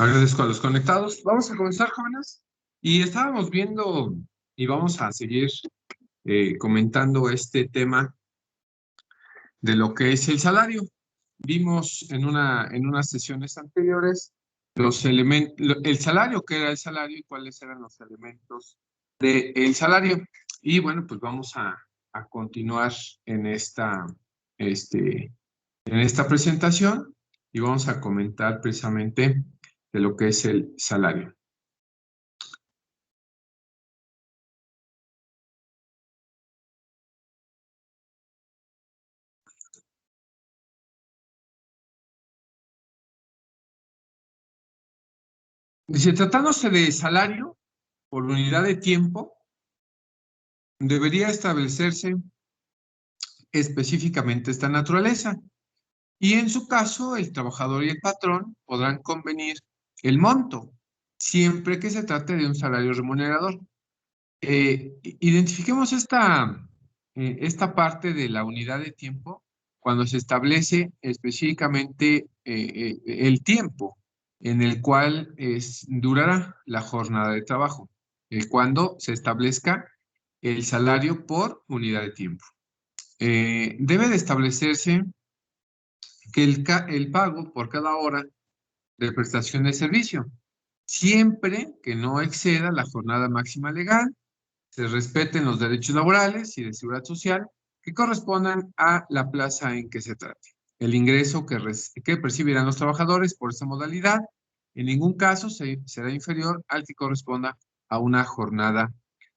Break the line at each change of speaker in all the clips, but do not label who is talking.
Agradezco a los conectados. Vamos a comenzar, jóvenes. Y estábamos viendo y vamos a seguir comentando este tema de lo que es el salario. Vimos en unas sesiones anteriores los elementos, el salario, qué era el salario y cuáles eran los elementos del salario. Y bueno, pues vamos a continuar en en esta presentación y vamos a comentar precisamente de lo que es el salario. Dice, tratándose de salario por unidad de tiempo, debería establecerse específicamente esta naturaleza. Y en su caso, el trabajador y el patrón podrán convenir el monto, siempre que se trate de un salario remunerador. Identifiquemos esta parte de la unidad de tiempo cuando se establece específicamente el tiempo en el cual durará la jornada de trabajo, cuando se establezca el salario por unidad de tiempo. Debe de establecerse que el pago por cada hora de prestación de servicio, siempre que no exceda la jornada máxima legal, se respeten los derechos laborales y de seguridad social que correspondan a la plaza en que se trate. El ingreso que percibirán los trabajadores por esta modalidad en ningún caso será inferior al que corresponda a una jornada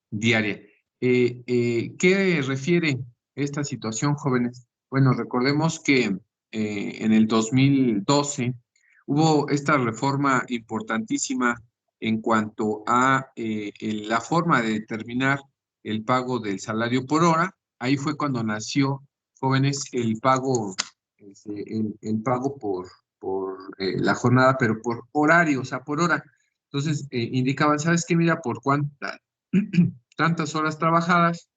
diaria. ¿Qué refiere esta situación, jóvenes? Bueno, recordemos que en el 2012 hubo esta reforma importantísima en cuanto a la forma de determinar el pago del salario por hora. Ahí fue cuando nació, jóvenes, el pago, el pago por la jornada, pero por horario, o sea, por hora. Entonces, indicaban, ¿sabes qué? Mira, por tantas horas trabajadas,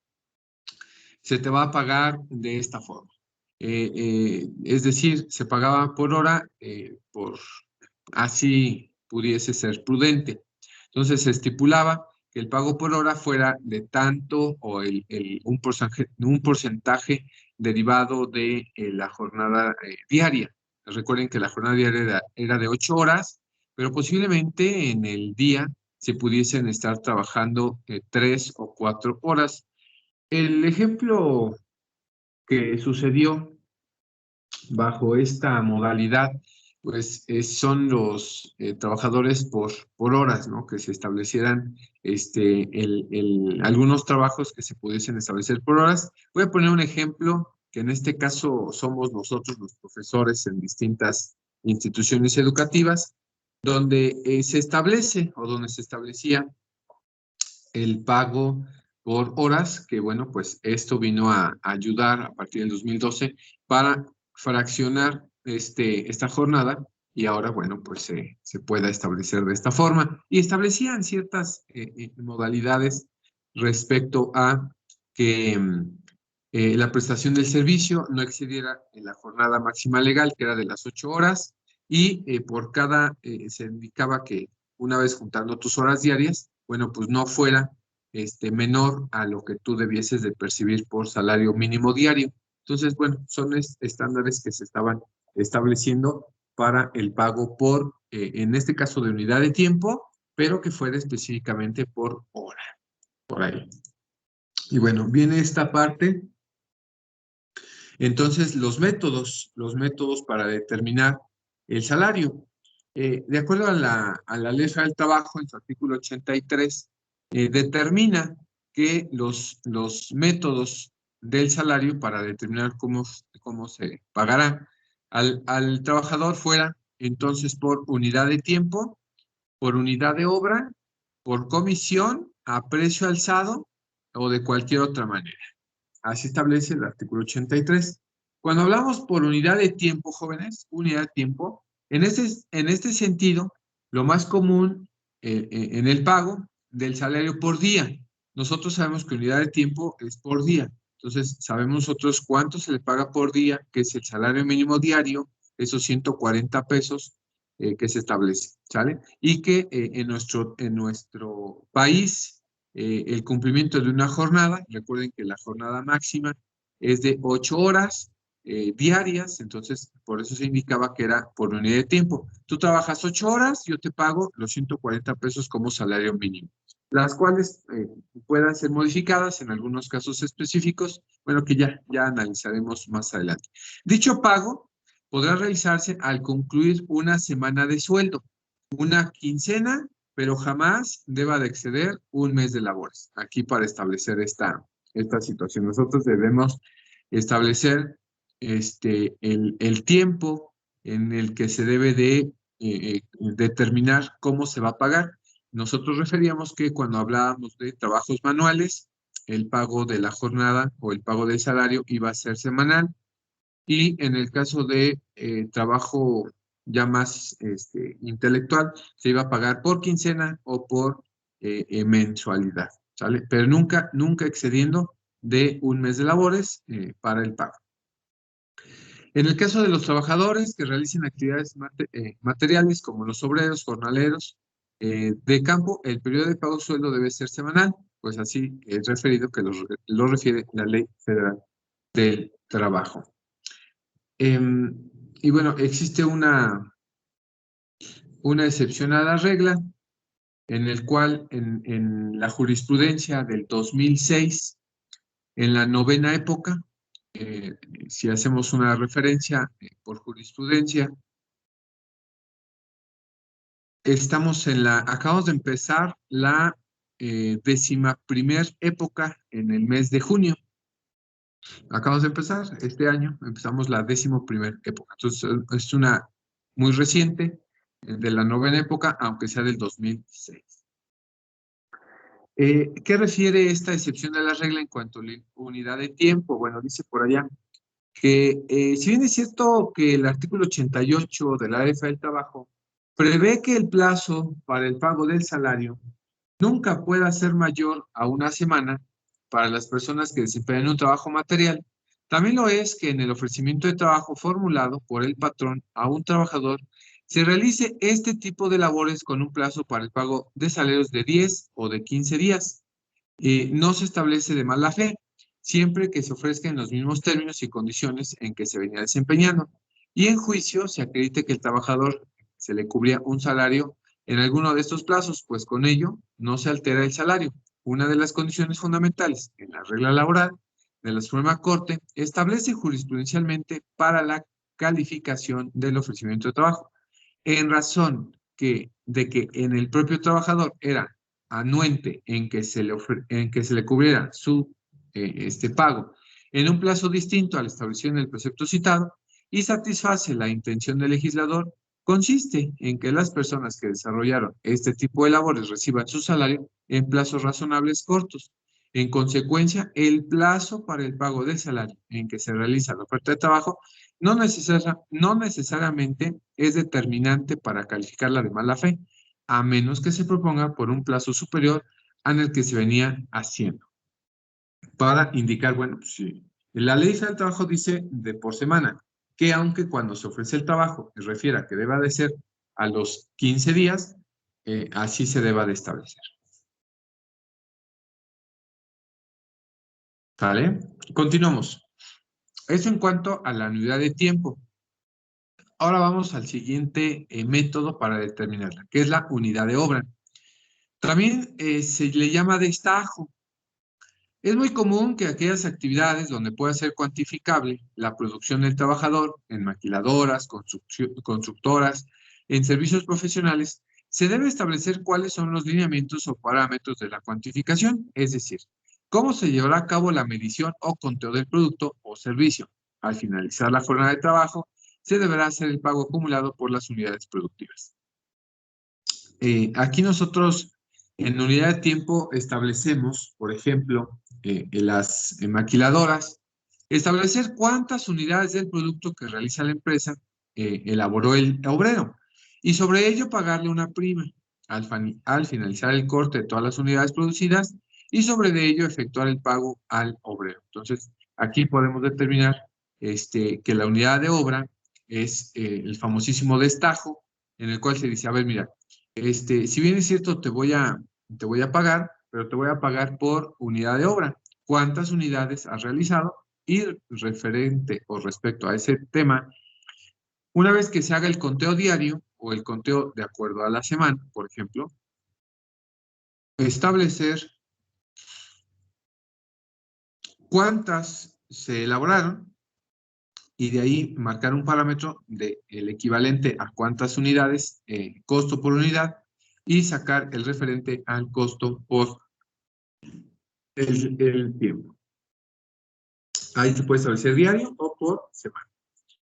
se te va a pagar de esta forma. Es decir, se pagaba por hora, así pudiese ser prudente. Entonces se estipulaba que el pago por hora fuera de tanto o un porcentaje derivado de la jornada diaria. Recuerden que la jornada diaria era de 8 horas, pero posiblemente en el día se pudiesen estar trabajando 3 o 4 horas. El ejemplo que sucedió bajo esta modalidad, pues son los trabajadores por horas, ¿no? Que se establecieran algunos trabajos que se pudiesen establecer por horas. Voy a poner un ejemplo que en este caso somos nosotros los profesores en distintas instituciones educativas, donde se establece o donde se establecía el pago por horas, que bueno, pues esto vino a ayudar a partir del 2012 para fraccionar esta jornada y ahora, bueno, pues se pueda establecer de esta forma. Y establecían ciertas modalidades respecto a que la prestación del servicio no excediera en la jornada máxima legal, que era de las 8 horas, y se indicaba que una vez juntando tus horas diarias, bueno, pues no fuera menor a lo que tú debieses de percibir por salario mínimo diario. Entonces, bueno, son estándares que se estaban estableciendo para el pago en este caso de unidad de tiempo, pero que fuera específicamente por hora, por ahí. Y bueno, viene esta parte. Entonces, los métodos para determinar el salario. De acuerdo a la Ley Federal del Trabajo, en su artículo 83, determina que los métodos del salario para determinar cómo se pagará al trabajador fuera entonces por unidad de tiempo, por unidad de obra, por comisión, a precio alzado o de cualquier otra manera. Así establece el artículo 83. Cuando hablamos por unidad de tiempo, jóvenes, unidad de tiempo, en este sentido, lo más común en el pago del salario por día. Nosotros sabemos que unidad de tiempo es por día. Entonces, sabemos nosotros cuánto se le paga por día, que es el salario mínimo diario, esos 140 pesos, que se establece, ¿sale? Y que en nuestro país el cumplimiento de una jornada, recuerden que la jornada máxima es de 8 horas diarias, entonces por eso se indicaba que era por unidad de tiempo. Tú trabajas 8 horas, yo te pago los 140 pesos como salario mínimo, las cuales puedan ser modificadas en algunos casos específicos, bueno, que ya analizaremos más adelante. Dicho pago podrá realizarse al concluir una semana de sueldo, una quincena, pero jamás deba de exceder un mes de labores. Aquí para establecer esta situación, nosotros debemos establecer el tiempo en el que se debe de determinar cómo se va a pagar. Nosotros referíamos que cuando hablábamos de trabajos manuales, el pago de la jornada o el pago del salario iba a ser semanal, y en el caso de trabajo ya más intelectual, se iba a pagar por quincena o por mensualidad, ¿sale? Pero nunca excediendo de un mes de labores para el pago. En el caso de los trabajadores que realicen actividades materiales como los obreros, jornaleros de campo, el periodo de pago sueldo debe ser semanal, pues así es referido que lo refiere la Ley Federal del Trabajo. Y bueno, existe una excepción a la regla en el cual en la jurisprudencia del 2006, en la novena época, si hacemos una referencia por jurisprudencia, acabamos de empezar la 11ª época en el mes de junio. Acabamos de empezar este año, empezamos la 11ª época. Entonces, es una muy reciente, de la novena época, aunque sea del 2006. ¿Qué refiere esta excepción de la regla en cuanto a la unidad de tiempo? Bueno, dice por allá que si bien es cierto que el artículo 88 de la Ley Federal del Trabajo prevé que el plazo para el pago del salario nunca pueda ser mayor a una semana para las personas que desempeñan un trabajo material, también lo es que en el ofrecimiento de trabajo formulado por el patrón a un trabajador se realice este tipo de labores con un plazo para el pago de salarios de 10 o de 15 días. No se establece de mala fe, siempre que se ofrezca en los mismos términos y condiciones en que se venía desempeñando. Y en juicio se acredite que el trabajador se le cubría un salario en alguno de estos plazos, pues con ello no se altera el salario. Una de las condiciones fundamentales en la regla laboral de la Suprema Corte establece jurisprudencialmente para la calificación del ofrecimiento de trabajo, en razón de que en el propio trabajador era anuente en que se le cubriera su pago en un plazo distinto al establecido en el precepto citado y satisface la intención del legislador, consiste en que las personas que desarrollaron este tipo de labores reciban su salario en plazos razonables cortos. En consecuencia, el plazo para el pago del salario en que se realiza la oferta de trabajo no necesariamente es determinante para calificarla de mala fe, a menos que se proponga por un plazo superior al que se venía haciendo, para indicar, bueno, pues, sí, la Ley Federal del Trabajo dice de por semana, que aunque cuando se ofrece el trabajo se refiera que deba de ser a los 15 días, así se deba de establecer. ¿Vale? Continuamos. Eso en cuanto a la unidad de tiempo. Ahora vamos al siguiente método para determinarla, que es la unidad de obra. También se le llama destajo. Es muy común que aquellas actividades donde pueda ser cuantificable la producción del trabajador en maquiladoras, constructoras, en servicios profesionales, se debe establecer cuáles son los lineamientos o parámetros de la cuantificación, es decir, cómo se llevará a cabo la medición o conteo del producto o servicio. Al finalizar la jornada de trabajo, se deberá hacer el pago acumulado por las unidades productivas. Aquí nosotros en unidad de tiempo establecemos, por ejemplo, en las maquiladoras, establecer cuántas unidades del producto que realiza la empresa elaboró el obrero y sobre ello pagarle una prima al finalizar el corte de todas las unidades producidas y sobre de ello efectuar el pago al obrero. Entonces, aquí podemos determinar que la unidad de obra es el famosísimo destajo, en el cual se dice, a ver, mira, si bien es cierto, te voy a pagar, pero te voy a pagar por unidad de obra. ¿Cuántas unidades has realizado? Y referente o respecto a ese tema, una vez que se haga el conteo diario o el conteo de acuerdo a la semana, por ejemplo, establecer cuántas se elaboraron y de ahí marcar un parámetro del equivalente a cuántas unidades, costo por unidad, y sacar el referente al costo por el tiempo. Ahí se puede establecer diario o por semana.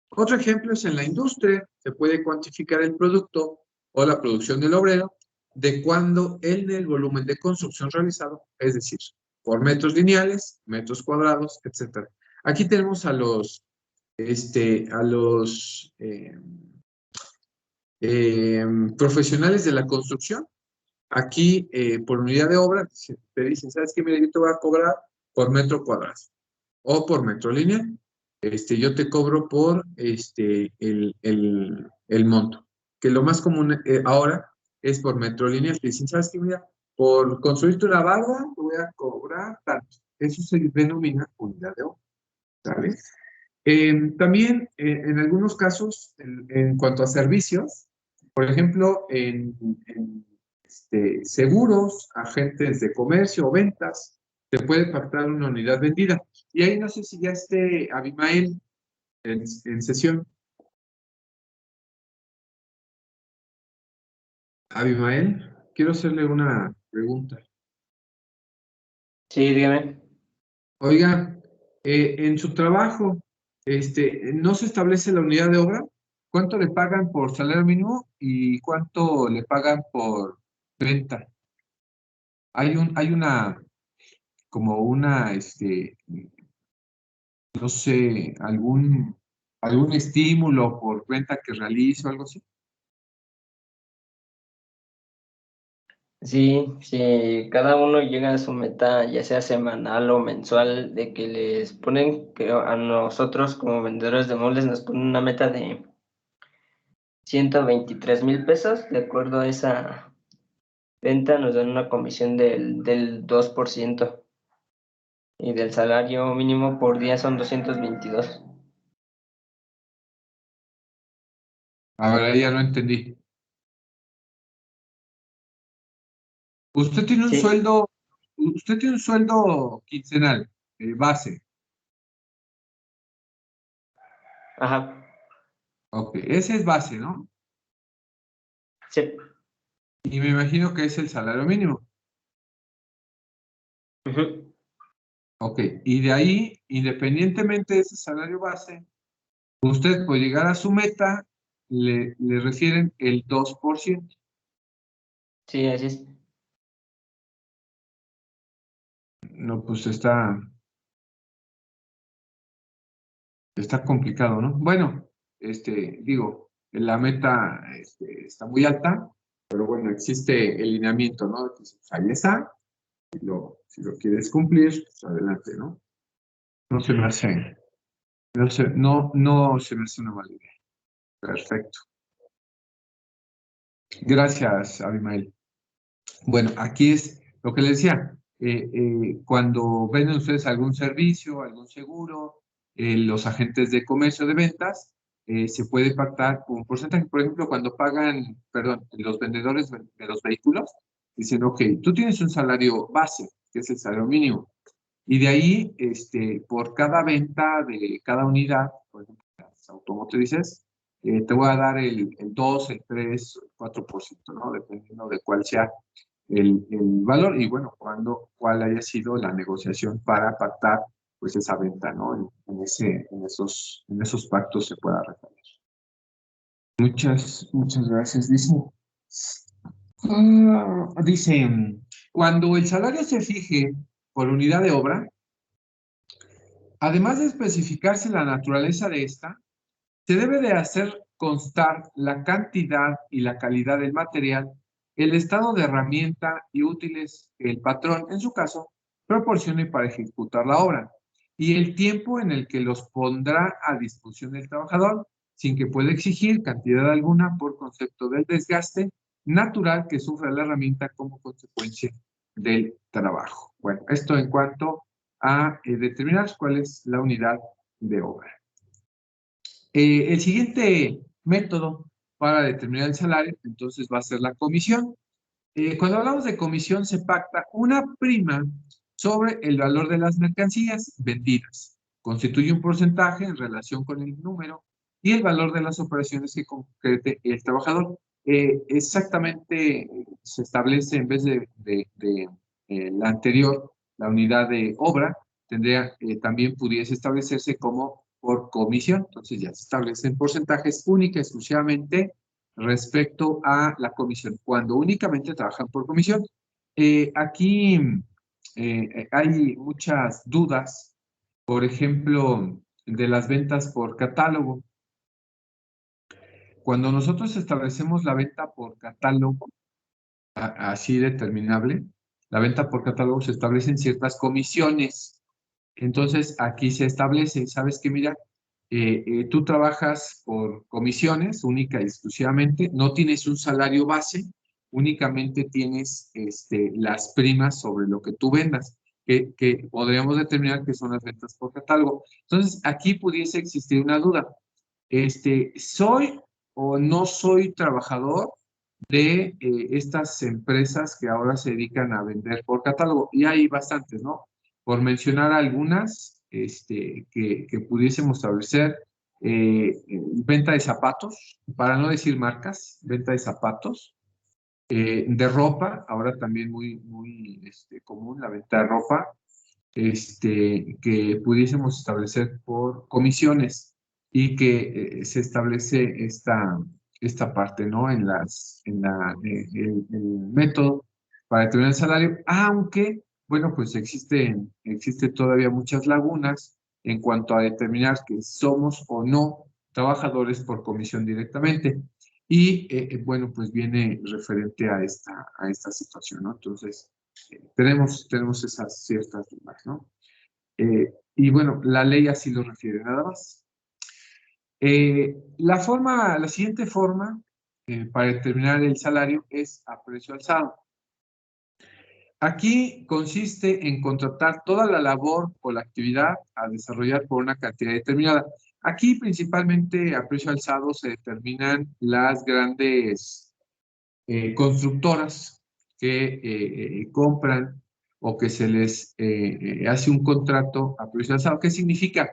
Otro ejemplo es en la industria, se puede cuantificar el producto o la producción del obrero de cuando en el volumen de construcción realizado, es decir, por metros lineales, metros cuadrados, etc. Aquí tenemos a los profesionales de la construcción. Aquí, por unidad de obra, te dicen, ¿sabes qué? Mira, yo te voy a cobrar por metro cuadrado o por metro lineal. Yo te cobro por el monto, que lo más común ahora es por metro lineal. Te dicen, ¿sabes qué? Mira, por construirte una barda, te voy a cobrar tanto. Eso se denomina unidad de obra, ¿sale? También, en algunos casos, en cuanto a servicios, por ejemplo, en seguros, agentes de comercio o ventas, se puede pactar una unidad vendida. Y ahí no sé si ya esté Abimael en sesión. Abimael, quiero hacerle una pregunta.
Sí, dígame.
Oiga, en su trabajo, ¿no se establece la unidad de obra? ¿Cuánto le pagan por salario mínimo y cuánto le pagan por venta? Hay una, como una, no sé, algún estímulo por venta que realizo, algo así.
Sí, sí, cada uno llega a su meta, ya sea semanal o mensual, de que les ponen, que a nosotros como vendedores de muebles nos ponen una meta de 123,000 pesos. De acuerdo a esa venta nos dan una comisión del 2% y del salario mínimo por día son 222.
A ver, ahí ya no entendí.
Sí,
Usted tiene un sueldo quincenal, base.
ajá,
Ok, ese es base, ¿no?
sí.
Y me imagino que es el salario mínimo.
Ujú.
Ok, y de ahí, independientemente de ese salario base, usted puede llegar a su meta, le refieren el 2%.
Sí, así es.
No, pues está complicado, ¿no? Bueno, digo, la meta está muy alta, pero bueno, existe el lineamiento, ¿no? Entonces, ahí está, si lo quieres cumplir, pues adelante, ¿no? No se me hace, no se me hace una mala idea. Perfecto. Gracias, Abimael. Bueno, aquí es lo que les decía. Cuando venden ustedes algún servicio, algún seguro, los agentes de comercio de ventas, se puede pactar un porcentaje. Por ejemplo, cuando pagan, perdón, los vendedores de los vehículos, dicen, ok, tú tienes un salario base, que es el salario mínimo, y de ahí, por cada venta de cada unidad, por ejemplo, las automotrices, te voy a dar el 2, el 3, el 4%, ¿no? Dependiendo de cuál sea el valor y bueno, cuál haya sido la negociación para pactar pues esa venta, ¿no? En esos pactos se pueda referir. Muchas gracias. Dice, cuando el salario se fije por unidad de obra, además de especificarse la naturaleza de esta, se debe de hacer constar la cantidad y la calidad del material, el estado de herramienta y útiles que el patrón, en su caso, proporcione para ejecutar la obra y el tiempo en el que los pondrá a disposición del trabajador, sin que pueda exigir cantidad alguna por concepto del desgaste natural que sufre la herramienta como consecuencia del trabajo. Bueno, esto en cuanto a determinar cuál es la unidad de obra. El siguiente método para determinar el salario, entonces, va a ser la comisión. Cuando hablamos de comisión, se pacta una prima sobre el valor de las mercancías vendidas. Constituye un porcentaje en relación con el número y el valor de las operaciones que concrete el trabajador. Exactamente se establece, en vez de la anterior, la unidad de obra, tendría, también pudiese establecerse como por comisión. Entonces ya se establecen porcentajes única exclusivamente respecto a la comisión, cuando únicamente trabajan por comisión. Aquí hay muchas dudas, por ejemplo, de las ventas por catálogo. Cuando nosotros establecemos la venta por catálogo, así determinable, la venta por catálogo se establecen ciertas comisiones. Entonces, aquí se establece, ¿sabes qué? Mira, tú trabajas por comisiones, única y exclusivamente, no tienes un salario base, únicamente tienes las primas sobre lo que tú vendas, que podríamos determinar que son las ventas por catálogo. Entonces, aquí pudiese existir una duda. ¿Soy o no soy trabajador de estas empresas que ahora se dedican a vender por catálogo? Y hay bastantes, ¿no? Por mencionar algunas que pudiésemos establecer, venta de zapatos, para no decir marcas, venta de zapatos, de ropa, ahora también muy común la venta de ropa, que pudiésemos establecer por comisiones y que se establece esta parte, ¿no? En el método para determinar el salario, aunque, bueno, pues existe todavía muchas lagunas en cuanto a determinar que somos o no trabajadores por comisión directamente. Y, bueno, pues viene referente a esta situación, ¿no? Entonces, tenemos esas ciertas dudas, ¿no? Y bueno, la ley así lo refiere, nada más. La siguiente forma para determinar el salario es a precio alzado. Aquí consiste en contratar toda la labor o la actividad a desarrollar por una cantidad determinada. Aquí principalmente a precio alzado se determinan las grandes constructoras que compran o que se les hace un contrato a precio alzado. ¿Qué significa?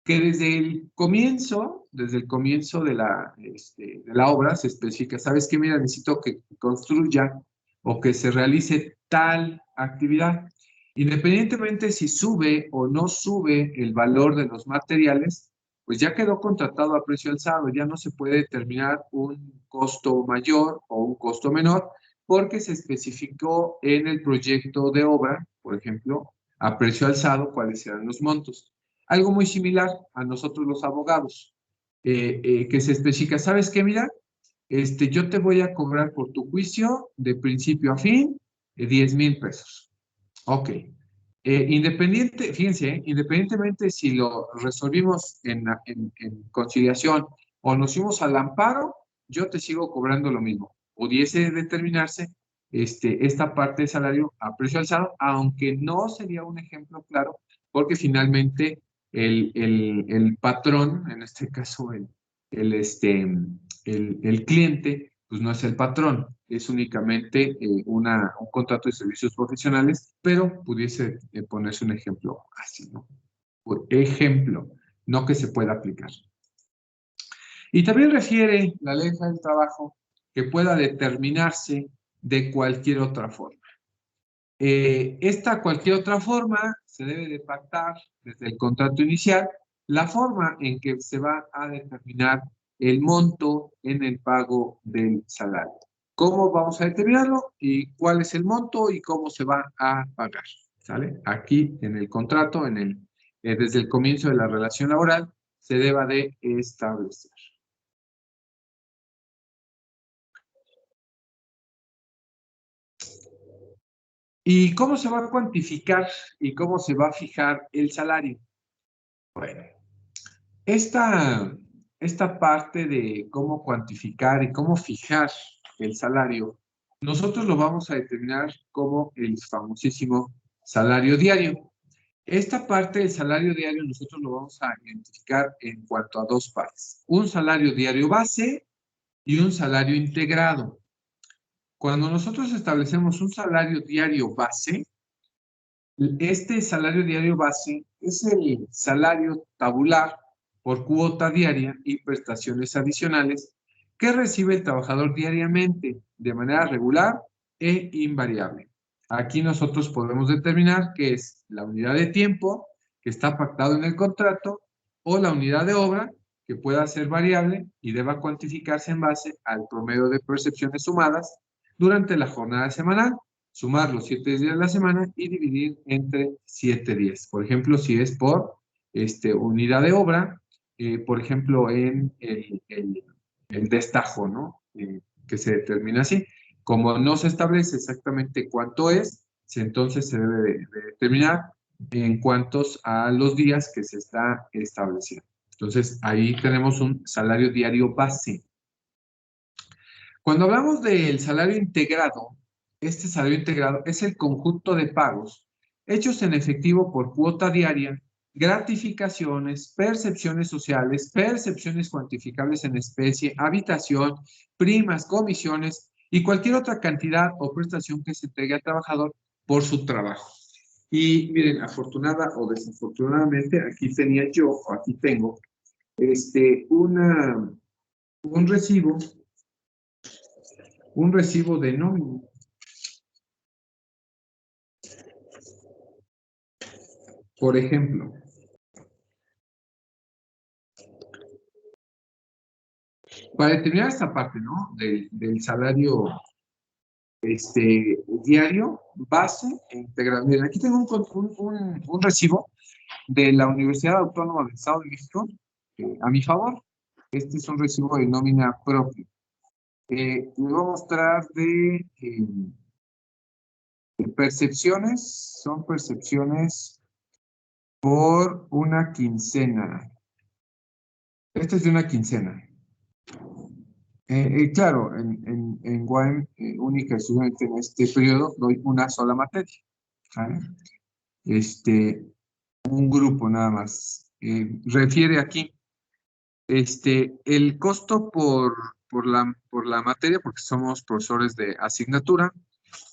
Que desde el comienzo de la obra se especifica, ¿sabes qué? Mira, necesito que construya o que se realice tal actividad. Independientemente si sube o no sube el valor de los materiales, pues ya quedó contratado a precio alzado, ya no se puede determinar un costo mayor o un costo menor, porque se especificó en el proyecto de obra, por ejemplo, a precio alzado, cuáles serán los montos. Algo muy similar a nosotros los abogados, que se especifica, ¿sabes qué? Mira, yo te voy a cobrar por tu juicio de principio a fin 10,000 pesos. Ok. Fíjense, independientemente si lo resolvimos en conciliación o nos fuimos al amparo, yo te sigo cobrando lo mismo. Pudiese determinarse esta parte de salario a precio alzado, aunque no sería un ejemplo claro, porque finalmente el patrón, en este caso el cliente, pues no es el patrón, es únicamente un contrato de servicios profesionales, pero pudiese ponerse un ejemplo así, ¿no? Por ejemplo, no que se pueda aplicar. Y también refiere la ley del trabajo que pueda determinarse de cualquier otra forma. Esta cualquier otra forma se debe de pactar desde el contrato inicial la forma en que se va a determinar el monto en el pago del salario. ¿Cómo vamos a determinarlo? Y cuál es el monto y cómo se va a pagar. ¿Sale? Aquí en el contrato, desde el comienzo de la relación laboral, se deba de establecer. ¿Y cómo se va a cuantificar y cómo se va a fijar el salario? Bueno, esta esta parte de cómo cuantificar y cómo fijar el salario, nosotros lo vamos a determinar como el famosísimo salario diario. Esta parte del salario diario nosotros lo vamos a identificar en cuanto a dos partes. Un salario diario base y un salario integrado. Cuando nosotros establecemos un salario diario base, este salario diario base es el salario tabular por cuota diaria y prestaciones adicionales que recibe el trabajador diariamente de manera regular e invariable. Aquí nosotros podemos determinar qué es la unidad de tiempo que está pactado en el contrato o la unidad de obra que pueda ser variable y deba cuantificarse en base al promedio de percepciones sumadas durante la jornada semanal, sumar los 7 días de la semana y dividir entre 7 días. Por ejemplo, si es por unidad de obra, por ejemplo, en el destajo, ¿no? Que se determina así. Como no se establece exactamente cuánto es, entonces se debe de determinar en cuantos a los días que se está estableciendo. Entonces, ahí tenemos un salario diario base. Cuando hablamos del salario integrado, este salario integrado es el conjunto de pagos hechos en efectivo por cuota diaria, gratificaciones, percepciones sociales, percepciones cuantificables en especie, habitación, primas, comisiones y cualquier otra cantidad o prestación que se entregue al trabajador por su trabajo. Y miren, afortunada o desafortunadamente, aquí tenía yo, o aquí tengo, un recibo de nómina. Por ejemplo, para determinar esta parte, ¿no? Del salario diario, base e integral. Miren, aquí tengo un recibo de la Universidad Autónoma del Estado de México a mi favor. Este es un recibo de nómina propio. Les voy a mostrar de percepciones, son percepciones por una quincena. Esta es de una quincena. Claro, en UAM, única y exclusivamente en este periodo, doy una sola materia. ¿Vale? Un grupo nada más. Refiere aquí, el costo por la materia, porque somos profesores de asignatura,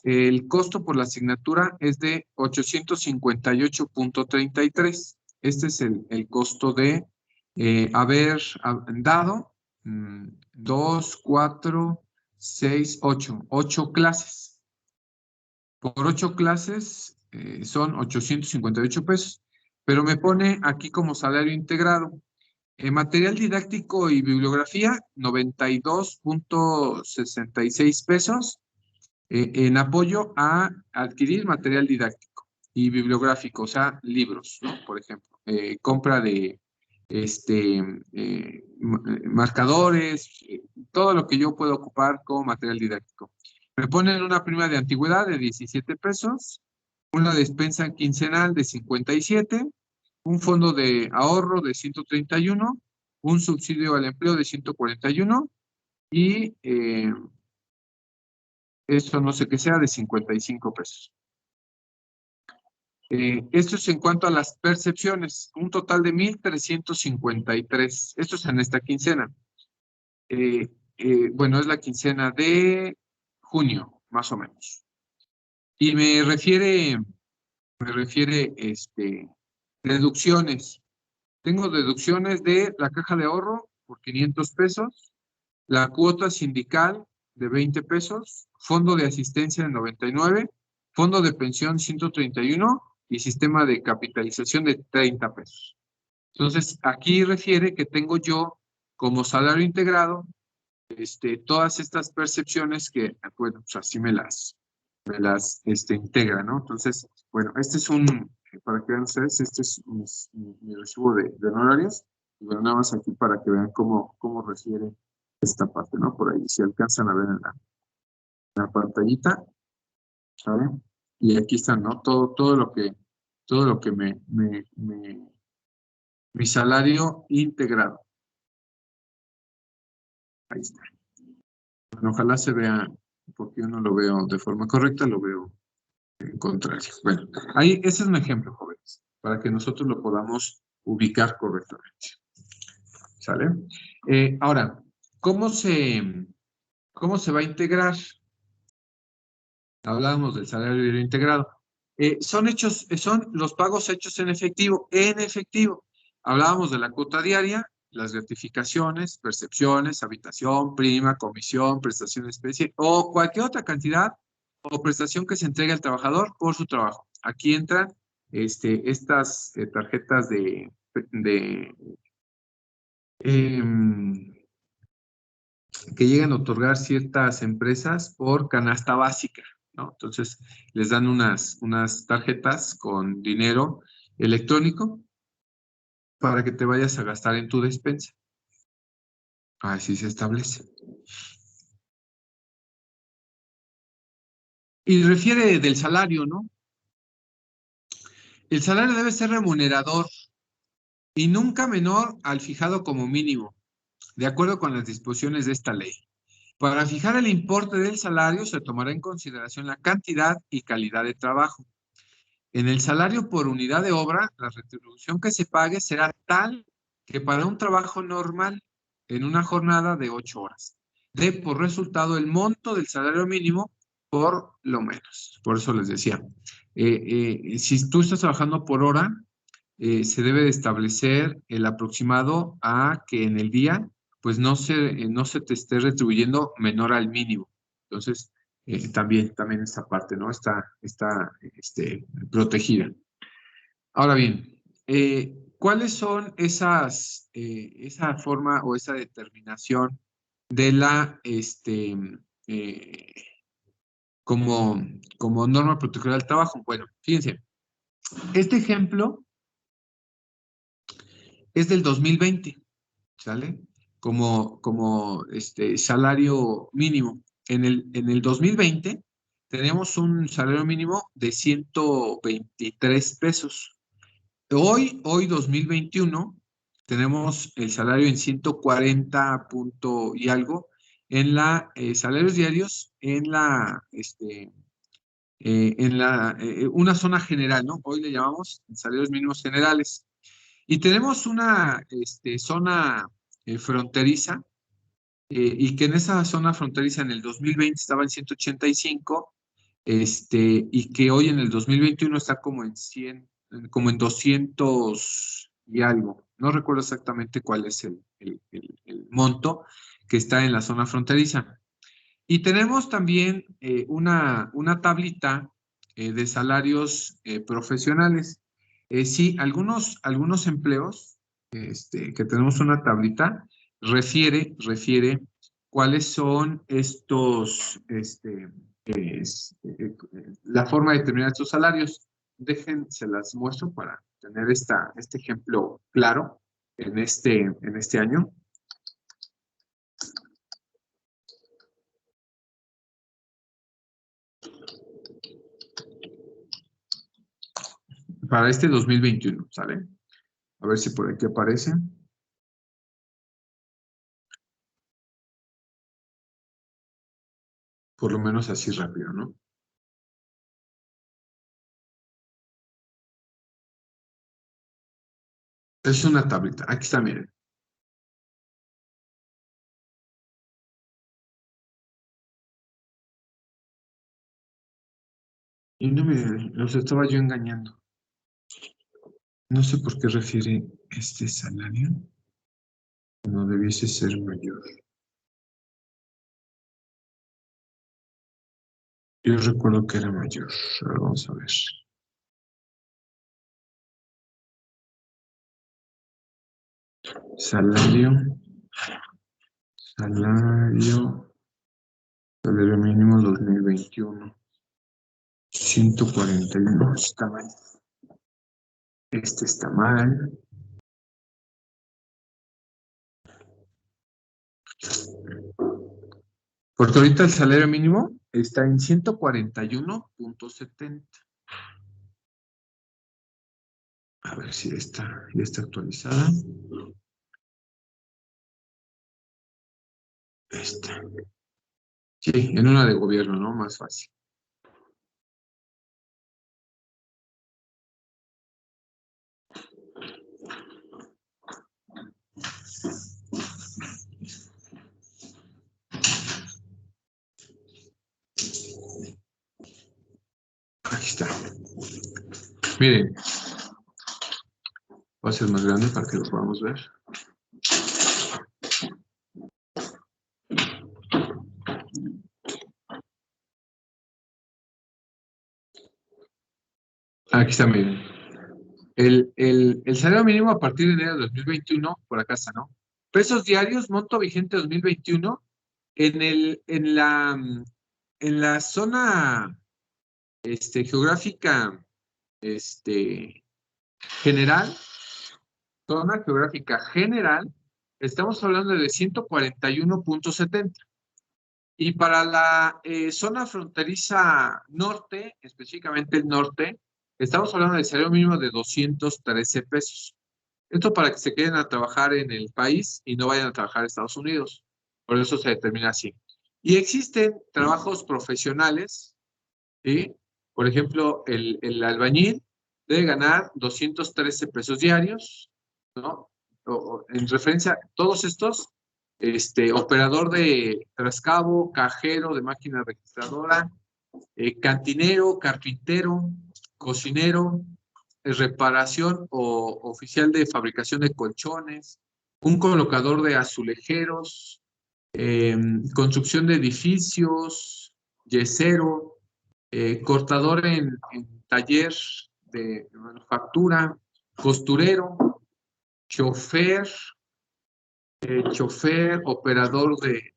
el costo por la asignatura es de 858.33. Este es el costo de haber dado 2, 4, 6, 8. 8 clases. Por 8 clases son 858 pesos. Pero me pone aquí como salario integrado. Material didáctico y bibliografía, 92.66 pesos en apoyo a adquirir material didáctico y bibliográfico, o sea, libros, ¿no? Por ejemplo, compra de marcadores, todo lo que yo puedo ocupar como material didáctico. Me ponen una prima de antigüedad de 17 pesos, una despensa quincenal de 57, un fondo de ahorro de 131, un subsidio al empleo de 141 y esto no sé qué sea, de 55 pesos. Esto es en cuanto a las percepciones, un total de 1,353. Esto es en esta quincena. Bueno, es la quincena de junio, más o menos. Y me refiere deducciones. Tengo deducciones de la caja de ahorro por 500 pesos, la cuota sindical de 20 pesos, fondo de asistencia de 99, fondo de pensión 131 y sistema de capitalización de 30 pesos. Entonces, aquí refiere que tengo yo como salario integrado todas estas percepciones que, bueno, pues así me las integra, ¿no? Entonces, bueno, este es para que vean ustedes, este es mi recibo de honorarios. Y bueno, nada más aquí para que vean cómo refiere esta parte, ¿no? Por ahí, si alcanzan a ver en la pantallita, ¿saben? Y aquí están, ¿no? Todo lo que mi salario integrado. Ahí está. Bueno, ojalá se vea, porque yo no lo veo de forma correcta, lo veo en contrario. Bueno, ahí, ese es un ejemplo, jóvenes, para que nosotros lo podamos ubicar correctamente. ¿Sale? Ahora, ¿cómo se va a integrar? Hablábamos del salario diario integrado. Son los pagos hechos en efectivo. En efectivo. Hablábamos de la cuota diaria, las gratificaciones, percepciones, habitación, prima, comisión, prestación de especie o cualquier otra cantidad o prestación que se entregue al trabajador por su trabajo. Aquí entran estas tarjetas em, que llegan a otorgar ciertas empresas por canasta básica, ¿no? Entonces, les dan unas tarjetas con dinero electrónico para que te vayas a gastar en tu despensa. Así se establece. Y refiere del salario, ¿no? El salario debe ser remunerador y nunca menor al fijado como mínimo, de acuerdo con las disposiciones de esta ley. Para fijar el importe del salario se tomará en consideración la cantidad y calidad de trabajo. En el salario por unidad de obra, la retribución que se pague será tal que para un trabajo normal en una jornada de 8 horas, dé por resultado el monto del salario mínimo por lo menos. Por eso les decía, si tú estás trabajando por hora, se debe de establecer el aproximado a que en el día, pues no se te esté retribuyendo menor al mínimo. Entonces, también esta parte, ¿no? Está protegida. Ahora bien, ¿cuáles son esa forma o esa determinación de eh, como norma protectora del trabajo? Bueno, fíjense, este ejemplo es del 2020, ¿sale? Como salario mínimo. En el 2020 tenemos un salario mínimo de 123 pesos. Hoy 2021, tenemos el salario en 140 punto y algo en salarios diarios una zona general, ¿no? Hoy le llamamos salarios mínimos generales. Y tenemos una zona fronteriza, y que en esa zona fronteriza en el 2020 estaba en 185, y que hoy en el 2021 está como en 100, como en 200 y algo. No recuerdo exactamente cuál es el monto que está en la zona fronteriza. Y tenemos también una tablita de salarios profesionales. Sí, algunos empleos que tenemos una tablita refiere cuáles son la forma de determinar estos salarios. Se las muestro para tener este ejemplo claro en este año. Para este 2021, ¿sale? A ver si por aquí aparece. Por lo menos así rápido, ¿no? Es una tablita. Aquí está, miren. Y no los estaba yo engañando. No sé por qué refiere este salario. No debiese ser mayor. Yo recuerdo que era mayor. Ahora vamos a ver. Salario. Salario. Salario mínimo 2021. 141. Está mal. Este está mal. Porque ahorita el salario mínimo está en 141.70. A ver si ya está actualizada. Esta. Sí, en una de gobierno, ¿no? Más fácil. Aquí está. Miren, va a ser más grande para que lo podamos ver. Aquí está, miren. El salario mínimo a partir de enero de 2021, por acá está, ¿no? Pesos diarios, monto vigente 2021, en la zona geográfica general, zona geográfica general, estamos hablando de 141.70. Y para la zona fronteriza norte, específicamente el norte, estamos hablando del salario mínimo de 213 pesos. Esto para que se queden a trabajar en el país y no vayan a trabajar a Estados Unidos. Por eso se determina así. Y existen trabajos profesionales, ¿sí? Por ejemplo, el albañil debe ganar 213 pesos diarios, ¿no? En referencia a todos estos, operador de trascabo, cajero de máquina registradora, cantinero, carpintero, cocinero, reparación o oficial de fabricación de colchones, un colocador de azulejeros, construcción de edificios, yesero, cortador en taller de manufactura, costurero, chofer, operador de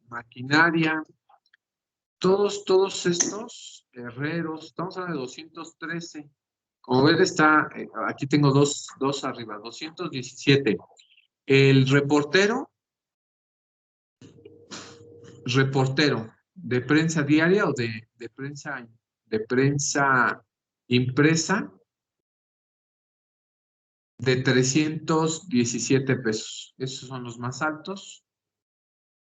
maquinaria, todos estos herreros, estamos hablando de 213. Como ven, está, aquí tengo dos arriba, 217. El reportero de prensa diaria o de prensa impresa, de 317 pesos. Esos son los más altos.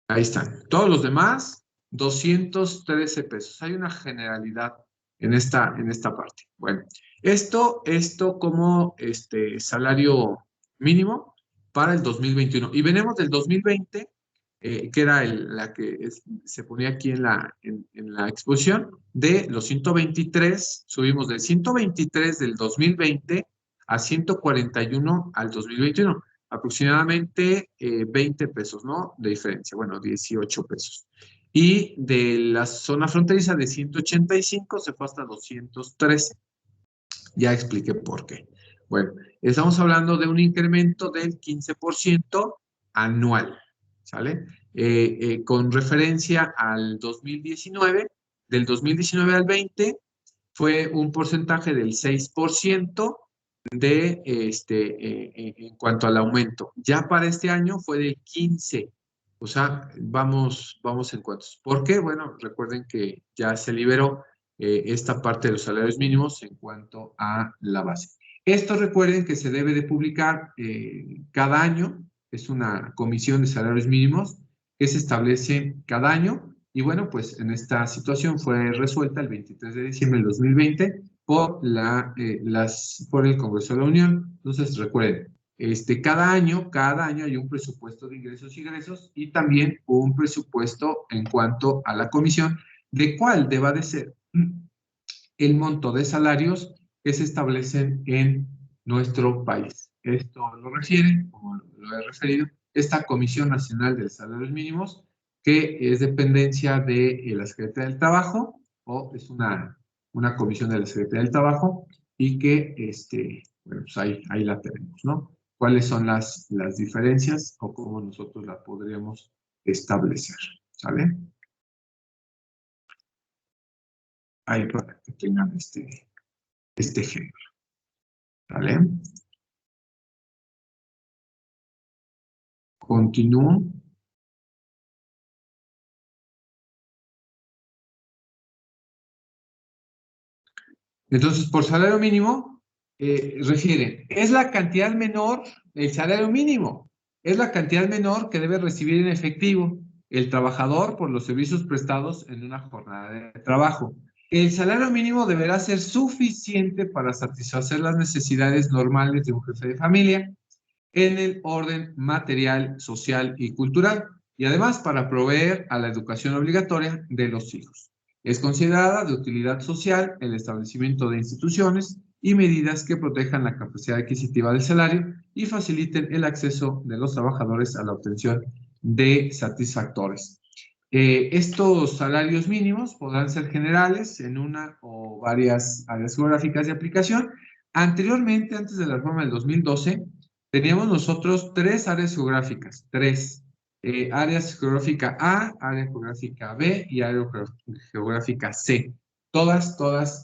Ahí están. Todos los demás, 213 pesos. Hay una generalidad en esta parte. Bueno, esto como salario mínimo para el 2021. Y venimos del 2020, que era la que se ponía aquí en la exposición, de los 123, subimos del 123 del 2020 a 141 al 2021. Aproximadamente 20 pesos, ¿no? De diferencia, bueno, 18 pesos. Y de la zona fronteriza de 185 se fue hasta 213. Ya expliqué por qué. Bueno, estamos hablando de un incremento del 15% anual, ¿sale? Con referencia al 2019, del 2019 al 20, fue un porcentaje del 6% en cuanto al aumento. Ya para este año fue del 15%. O sea, vamos en cuantos. ¿Por qué? Bueno, recuerden que ya se liberó esta parte de los salarios mínimos en cuanto a la base. Esto recuerden que se debe de publicar cada año. Es una comisión de salarios mínimos que se establece cada año. Y bueno, pues en esta situación fue resuelta el 23 de diciembre del 2020 por el Congreso de la Unión. Entonces, recuerden, cada año hay un presupuesto de ingresos y egresos y también un presupuesto en cuanto a la comisión, de cuál deba de ser el monto de salarios que se establecen en nuestro país. Esto lo refiere, como lo he referido, esta Comisión Nacional de Salarios Mínimos, que es dependencia de la Secretaría del Trabajo, o es una comisión de la Secretaría del Trabajo, y que, bueno, pues ahí la tenemos, ¿no? ¿Cuáles son las diferencias o cómo nosotros la podríamos establecer? ¿Sale? Ahí para que tengan este ejemplo. ¿Vale? Continúo. Entonces, por salario mínimo, refiere, es la cantidad menor, el salario mínimo, es la cantidad menor que debe recibir en efectivo el trabajador por los servicios prestados en una jornada de trabajo. El salario mínimo deberá ser suficiente para satisfacer las necesidades normales de un jefe de familia en el orden material, social y cultural, y además para proveer a la educación obligatoria de los hijos. Es considerada de utilidad social el establecimiento de instituciones y medidas que protejan la capacidad adquisitiva del salario y faciliten el acceso de los trabajadores a la obtención de satisfactores. Estos salarios mínimos podrán ser generales en una o varias áreas geográficas de aplicación. Anteriormente, antes de la reforma del 2012, teníamos nosotros 3 áreas geográficas, 3. Áreas geográfica A, área geográfica B y área geográfica C. Todas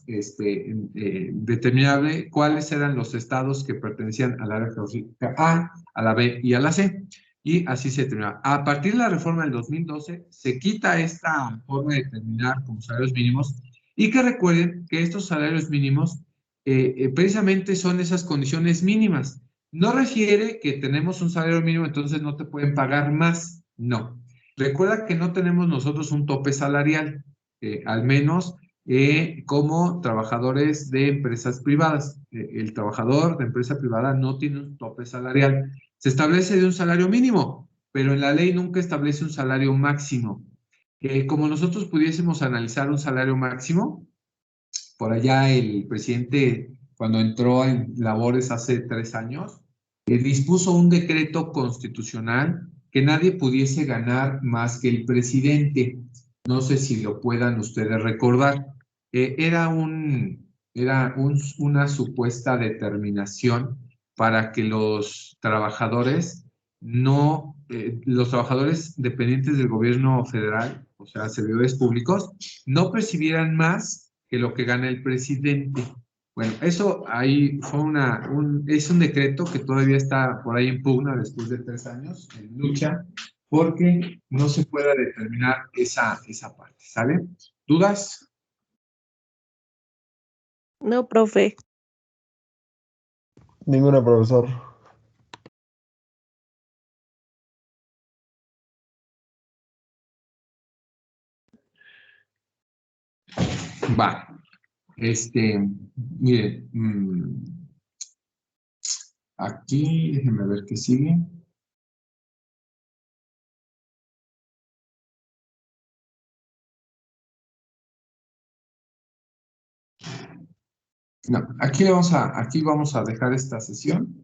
determinable cuáles eran los estados que pertenecían al área geográfica a la B y a la C. Y así se termina. A partir de la reforma del 2012, se quita esta forma de determinar como salarios mínimos y que recuerden que estos salarios mínimos precisamente son esas condiciones mínimas. No refiere que tenemos un salario mínimo, entonces no te pueden pagar más. No. Recuerda que no tenemos nosotros un tope salarial, al menos como trabajadores de empresas privadas. El trabajador de empresa privada no tiene un tope salarial. Se establece de un salario mínimo, pero en la ley nunca establece un salario máximo. Como nosotros pudiésemos analizar un salario máximo, por allá el presidente, cuando entró en labores hace 3 años, dispuso un decreto constitucional que nadie pudiese ganar más que el presidente. No sé si lo puedan ustedes recordar. Era una supuesta determinación para que los trabajadores los trabajadores dependientes del gobierno federal, o sea, servidores públicos, no percibieran más que lo que gana el presidente. Bueno, eso ahí fue es un decreto que todavía está por ahí en pugna después de 3 años en lucha, porque no se puede determinar esa parte, ¿sale? ¿Dudas?
No, profe.
Ninguna, profesor.
Va. Mire, aquí, déjenme ver qué sigue. No, aquí vamos a dejar esta sesión.